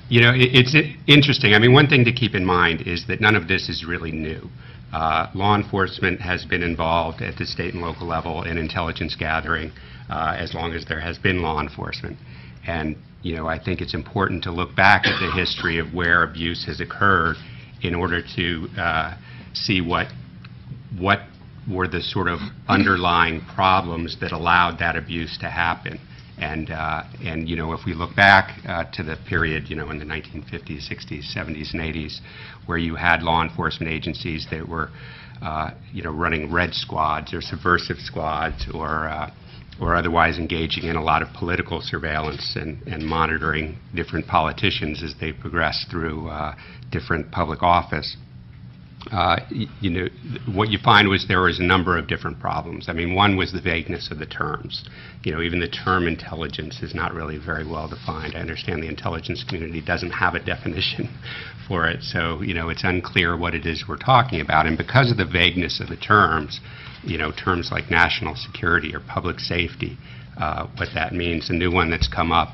You know, it's interesting. I mean, one thing to keep in mind is that none of this is really new. Law enforcement has been involved at the state and local level in intelligence gathering as long as there has been law enforcement. And, you know, I think it's important to look back at the history of where abuse has occurred in order to see what were the sort of underlying problems that allowed that abuse to happen. And you know, if we look back to the period, you know, in the 1950s, 60s, 70s, and 80s, where you had law enforcement agencies that were, you know, running red squads or subversive squads or otherwise engaging in a lot of political surveillance and monitoring different politicians as they progressed through different public office. You know, what you find was there was a number of different problems. I mean, one was the vagueness of the terms. You know, even the term intelligence is not really very well defined. I understand the intelligence community doesn't have a definition for it, so, you know, it's unclear what it is we're talking about. And because of the vagueness of the terms, you know, terms like national security or public safety, what that means, a new one that's come up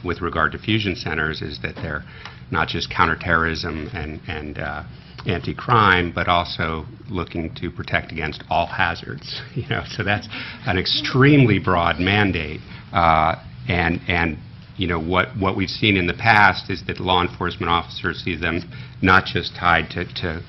with regard to fusion centers is that they're not just counterterrorism and anti-crime, but also looking to protect against all hazards. You know, so that's an extremely broad mandate. And you know, what we've seen in the past is that law enforcement officers see them not just tied to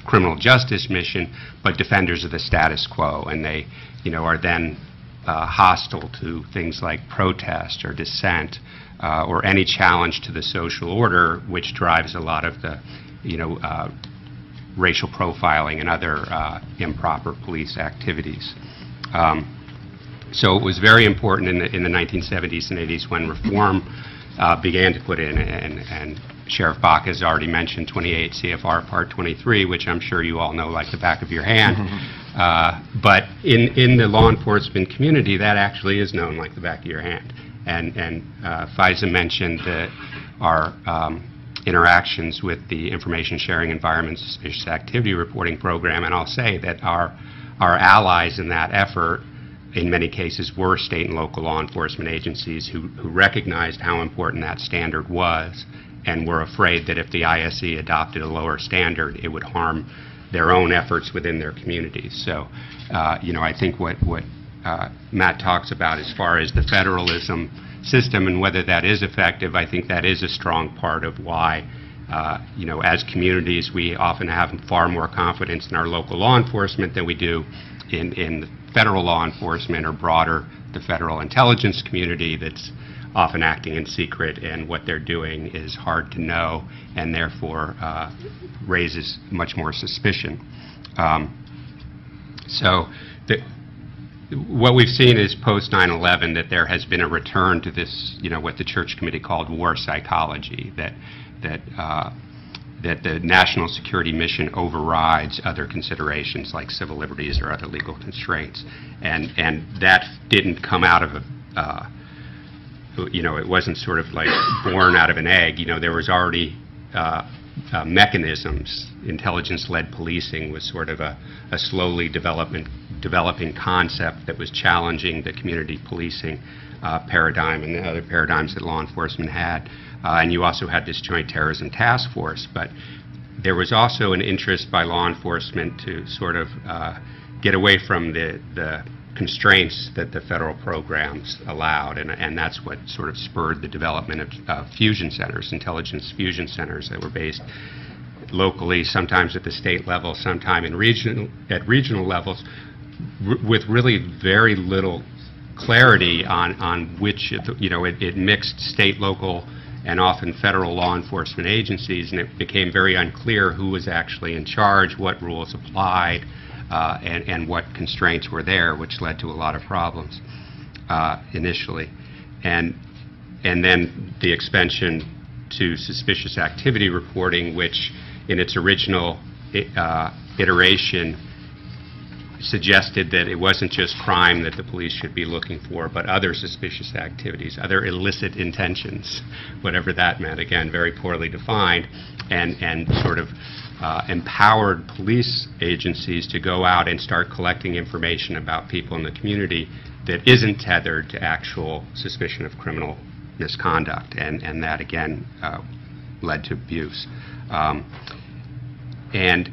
criminal justice mission, but defenders of the status quo, and they, you know, are then hostile to things like protest or dissent or any challenge to the social order, which drives a lot of the, you know, racial profiling and other improper police activities. So it was very important in the 1970s and 80s when reform began to put in, and Sheriff Bach has already mentioned 28 CFR Part 23, which I'm sure you all know like the back of your hand. But in the law enforcement community, that actually is known like the back of your hand. And FISA mentioned that our interactions with the Information Sharing Environment Suspicious Activity Reporting Program, and I'll say that our allies in that effort in many cases were state and local law enforcement agencies who recognized how important that standard was and were afraid that if the ISE adopted a lower standard, it would harm their own efforts within their communities. So, you know, I think what Matt talks about as far as the federalism system and whether that is effective, I think that is a strong part of why, you know, as communities, we often have far more confidence in our local law enforcement than we do in federal law enforcement or broader the federal intelligence community that's often acting in secret, and what they're doing is hard to know and therefore raises much more suspicion. So what we've seen is post 9/11 that there has been a return to this, you know, what the Church Committee called war psychology, that the national security mission overrides other considerations like civil liberties or other legal constraints, and that didn't come out of a you know, it wasn't sort of like born out of an egg. You know, there was already mechanisms. Intelligence-led policing was sort of a slowly developing concept that was challenging the community policing paradigm and the other paradigms that law enforcement had. And you also had this Joint Terrorism Task Force. But there was also an interest by law enforcement to sort of get away from the constraints that the federal programs allowed, and that's what sort of spurred the development of fusion centers, intelligence fusion centers that were based locally, sometimes at the state level, sometime at regional levels, with really very little clarity on which, you know, it mixed state, local, and often federal law enforcement agencies, and it became very unclear who was actually in charge, what rules applied, and what constraints were there, which led to a lot of problems initially. And then the expansion to suspicious activity reporting, which in its original iteration suggested that it wasn't just crime that the police should be looking for, but other suspicious activities, other illicit intentions, whatever that meant, again, very poorly defined, and sort of empowered police agencies to go out and start collecting information about people in the community that isn't tethered to actual suspicion of criminal misconduct, and that again led to abuse. And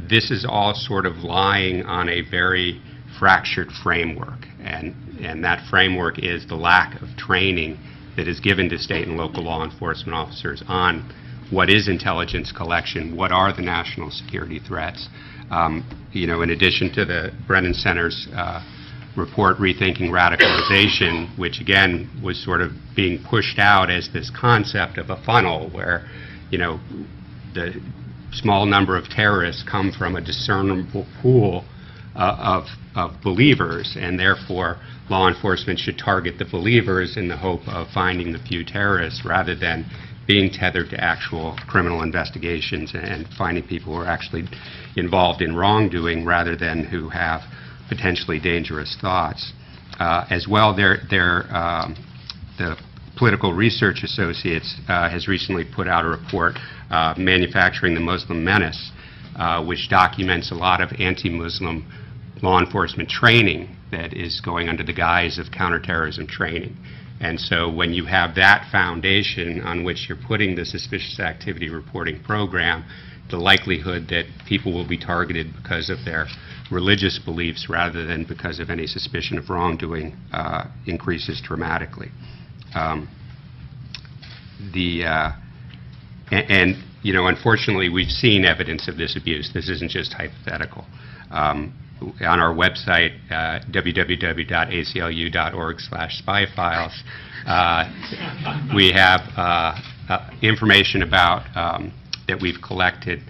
this is all sort of lying on a very fractured framework, and that framework is the lack of training that is given to state and local law enforcement officers on what is intelligence collection, what are the national security threats. You know, in addition to the Brennan Center's report, Rethinking Radicalization, which again was sort of being pushed out as this concept of a funnel where, you know, the small number of terrorists come from a discernible pool of believers, and therefore law enforcement should target the believers in the hope of finding the few terrorists rather than being tethered to actual criminal investigations and finding people who are actually involved in wrongdoing rather than who have potentially dangerous thoughts. As well, the Political Research Associates has recently put out a report, Manufacturing the Muslim Menace, which documents a lot of anti-Muslim law enforcement training that is going under the guise of counterterrorism training. And so when you have that foundation on which you're putting the suspicious activity reporting program, the likelihood that people will be targeted because of their religious beliefs rather than because of any suspicion of wrongdoing increases dramatically. And you know, unfortunately, we've seen evidence of this abuse. This isn't just hypothetical. On our website, www.aclu.org/spyfiles, we have information about that we've collected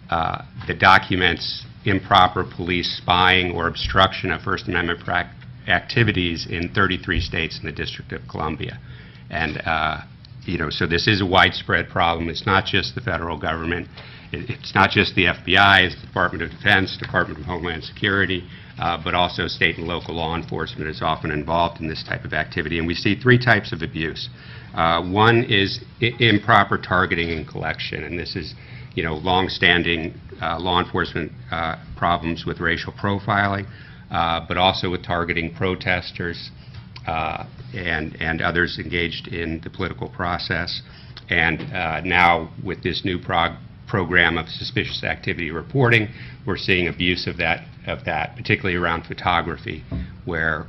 that documents improper police spying or obstruction of First Amendment activities in 33 states in the District of Columbia. And you know, so this is a widespread problem. It's not just the federal government. It's not just the FBI, it's the Department of Defense, Department of Homeland Security, but also state and local law enforcement is often involved in this type of activity. And we see three types of abuse. One is improper targeting and collection, and this is, you know, long-standing law enforcement problems with racial profiling, but also with targeting protesters and others engaged in the political process. And now with this new program of suspicious activity reporting, we're seeing abuse of that, particularly around photography, where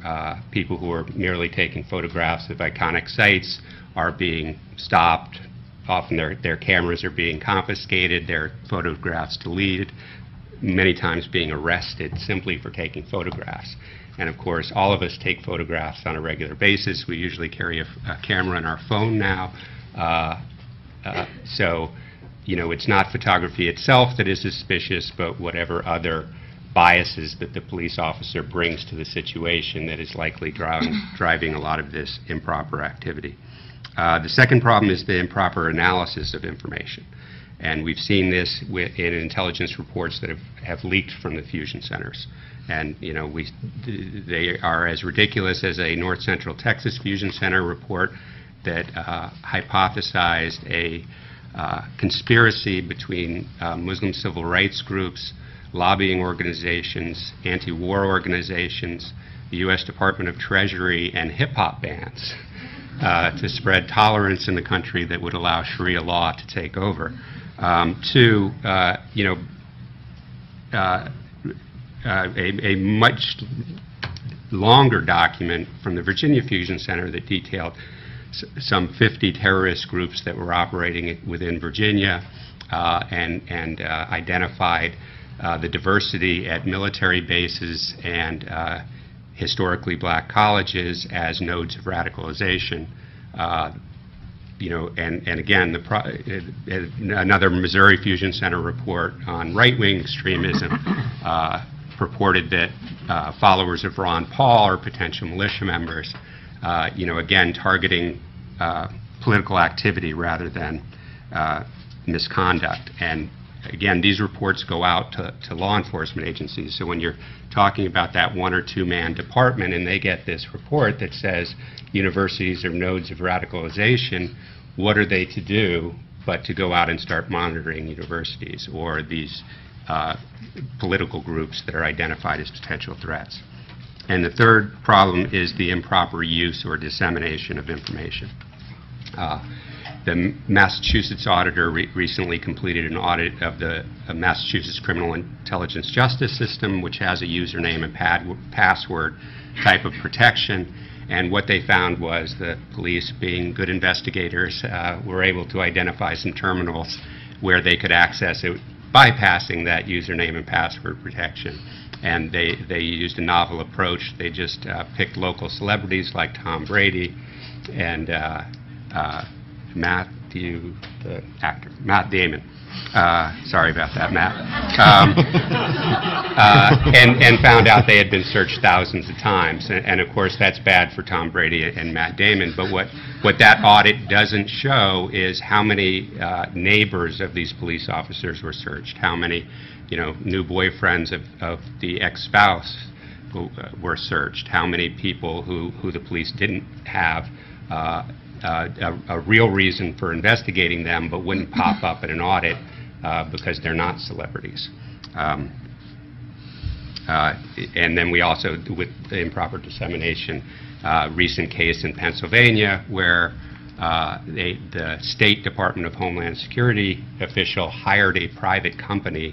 people who are merely taking photographs of iconic sites are being stopped. Often their cameras are being confiscated, their photographs deleted, many times being arrested simply for taking photographs. And of course, all of us take photographs on a regular basis. We usually carry a camera in our phone now. So, you know, it's not photography itself that is suspicious, but whatever other biases that the police officer brings to the situation that is likely driving a lot of this improper activity. The second problem is the improper analysis of information. And we've seen this in intelligence reports that have leaked from the fusion centers. And, you know, they are as ridiculous as a North Central Texas Fusion Center report that hypothesized a conspiracy between Muslim civil rights groups, lobbying organizations, anti-war organizations, the U.S. Department of Treasury, and hip-hop bands to spread tolerance in the country that would allow Sharia law to take over. To, you know, a much longer document from the Virginia Fusion Center that detailed some 50 terrorist groups that were operating within Virginia and identified the diversity at military bases and historically black colleges as nodes of radicalization. You know, and again, another Missouri Fusion Center report on right-wing extremism purported that followers of Ron Paul are potential militia members. You know, again, targeting political activity rather than misconduct. And again, these reports go out to law enforcement agencies. So when you're talking about that one or two man department and they get this report that says universities are nodes of radicalization, what are they to do but to go out and start monitoring universities or these political groups that are identified as potential threats? And the third problem is the improper use or dissemination of information. The Massachusetts auditor recently completed an audit of the Massachusetts criminal intelligence justice system, which has a username and password type of protection. And what they found was the police, being good investigators, were able to identify some terminals where they could access it bypassing that username and password protection. And they used a novel approach. They just picked local celebrities like Tom Brady and Matthew, the actor, Matt Damon. Sorry about that, Matt. And found out they had been searched thousands of times. And of course, that's bad for Tom Brady and Matt Damon. But what that audit doesn't show is how many neighbors of these police officers were searched, how many new boyfriends of the ex-spouse were searched, how many people who the police didn't have a real reason for investigating them but wouldn't pop up in an audit because they're not celebrities. And then we also, with the improper dissemination, recent case in Pennsylvania where the State Department of Homeland Security official hired a private company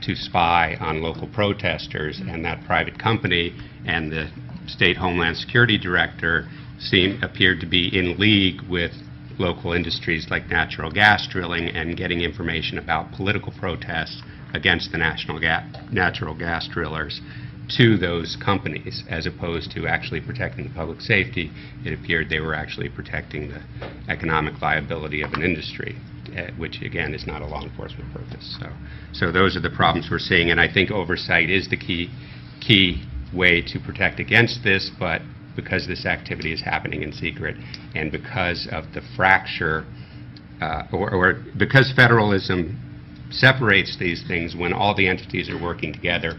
to spy on local protesters, and that private company and the State Homeland Security Director appeared to be in league with local industries like natural gas drilling and getting information about political protests against the natural gas drillers to those companies, as opposed to actually protecting the public safety. It appeared they were actually protecting the economic viability of an industry, which again is not a law enforcement purpose. So those are the problems we're seeing, and I think oversight is the key way to protect against this, but because this activity is happening in secret and because of the fracture, or because federalism separates these things, when all the entities are working together,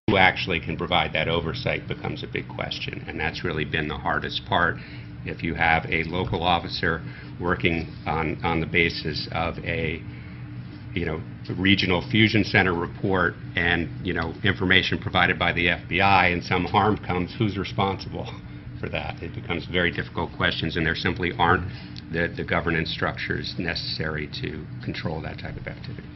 who actually can provide that oversight becomes a big question, and that's really been the hardest part. If you have a local officer working on the basis of a regional fusion center report and information provided by the FBI and some harm comes, who's responsible for that? It becomes very difficult questions, and there simply aren't the governance structures necessary to control that type of activity.